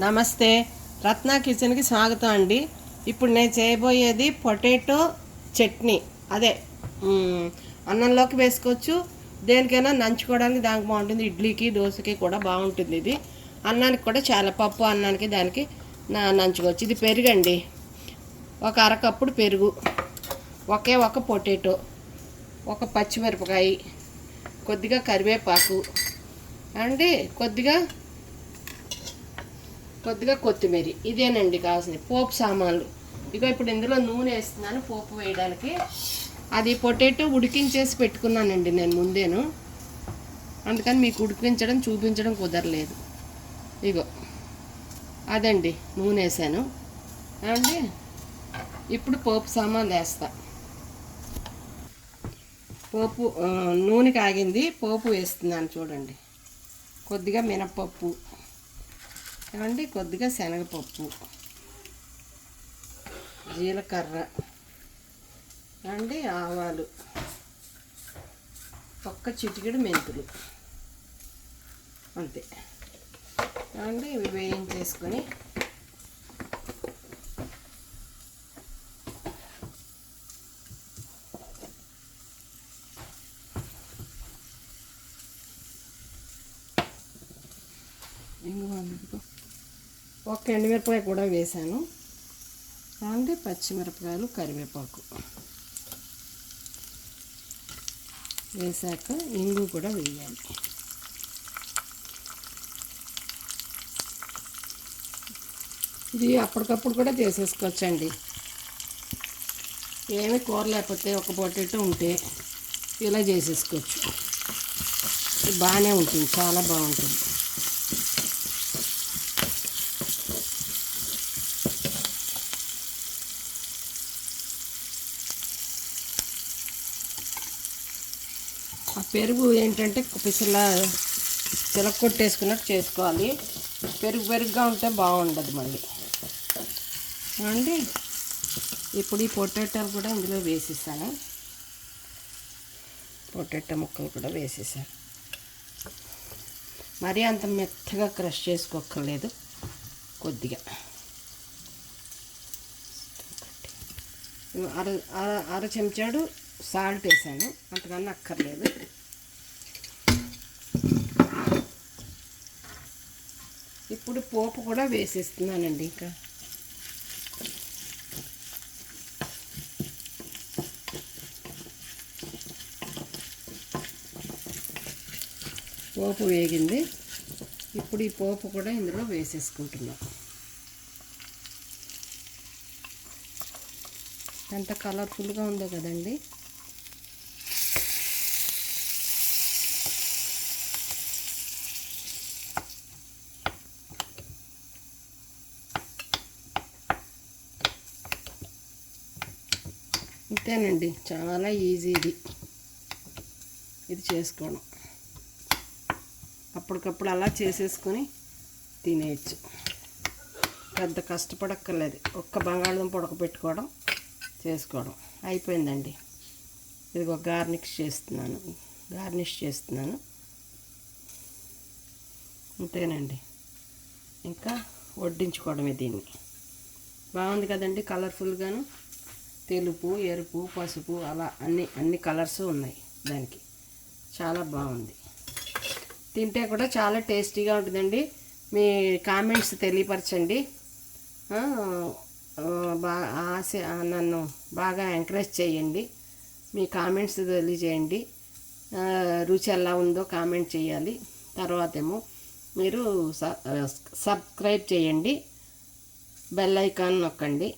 నమస్తే, రత్న కిచెన్కి స్వాగతం అండి. ఇప్పుడు నేను చేయబోయేది పొటాటో చట్నీ. అదే అన్నంలోకి వేసుకోవచ్చు, దేనికైనా నంచుకోవడానికి దానికి బాగుంటుంది. ఇడ్లీకి దోశకి కూడా బాగుంటుంది. ఇది అన్నానికి కూడా చాలా, పప్పు అన్నానికి దానికి నంచుకోవచ్చు. ఇది పెరుగండి, ఒక అరకప్పుడు పెరుగు, ఒక పొటాటో, ఒక పచ్చిమిరపకాయ, కొద్దిగా కరివేపాకు అండి, కొద్దిగా కొత్తిమీర. ఇదేనండి కావాల్సింది. పోపు సామాన్లు ఇక ఇప్పుడు ఇందులో నూనె వేస్తున్నాను పోపు వేయడానికి. అది పొటాటో ఉడికించేసి పెట్టుకున్నానండి నేను ముందేను, అందుకని మీకు ఉడికించడం చూపించడం కుదరలేదు. ఇగో అదండి నూనె వేసాను అండి. ఇప్పుడు పోపు సామాన్లు వేస్తా. పోపు నూనె కాగింది, పోపు వేస్తున్నాను చూడండి. కొద్దిగా మినపప్పు ఏమండి, కొద్దిగా శనగపప్పు, జీలకర్ర అండి, ఆవాలు, ఒక్క చిటికెడు మెంతులు, అంతే అండి. ఇవి వేయించేసుకొని ఒక ఎండుమిరపకాయ కూడా వేసాను అండి, పచ్చిమిరపకాయలు, కరివేపాకు వేసాక ఇంగు కూడా వేయాలి. ఇది అప్పటికప్పుడు కూడా చేసేసుకోవచ్చండి. ఏమి కూర లేకపోతే ఒక పొటాటో ఉంటే ఇలా చేసేసుకోవచ్చు. బాగానే ఉంటుంది, చాలా బాగుంటుంది. ఆ పెరుగు ఏంటంటే పిసలా చిలక్కొట్టేసుకున్నట్టు చేసుకోవాలి. పెరుగుగా ఉంటే బాగుండదు మళ్ళీ అండి. ఇప్పుడు ఈ పొటాటోలు కూడా ఇందులో వేసేసాను, పొటాటో ముక్కలు కూడా వేసేసాను. మరీ అంత మెత్తగా క్రష్ చేసుకోక్కర్లేదు, కొద్దిగా అర చెంచాడు సాల్ట్ వేసాను, అంతకన్నా అక్కర్లేదు. ఇప్పుడు పోపు కూడా వేసేస్తున్నానండి. ఇంకా పోపు వేగింది, ఇప్పుడు ఈ పోపు కూడా ఇందులో వేసేసుకుంటున్నాం. ఎంత కలర్ఫుల్గా ఉందో కదండి. ఇంతేనండి, చాలా ఈజీ ఇది చేసుకోవడం. అప్పటికప్పుడు అలా చేసేసుకొని తినేయచ్చు, పెద్ద కష్టపడక్కర్లేదు. ఒక్క బంగాళదుంప ఉడకపెట్టుకోవడం, చేసుకోవడం అయిపోయిందండి. ఇదిగో గార్నిష్ చేస్తున్నాను. అంతేనండి, ఇంకా వడ్డించుకోవడమే దీన్ని. బాగుంది కదండి, కలర్ఫుల్గాను. తెలుపు, ఎరుపు, పసుపు అలా అన్ని కలర్స్ ఉన్నాయి దానికి. చాలా బాగుంది, తింటే కూడా చాలా టేస్టీగా ఉంటుందండి. మీ కామెంట్స్ తెలియపరచండి. నన్ను బాగా ఎంకరేజ్ చేయండి. మీ కామెంట్స్ తెలియజేయండి. రుచి ఎలా ఉందో కామెంట్ చేయాలి. తర్వాత ఏమో మీరు సబ్స్క్రైబ్ చేయండి, బెల్ ఐకాన్ నొక్కండి.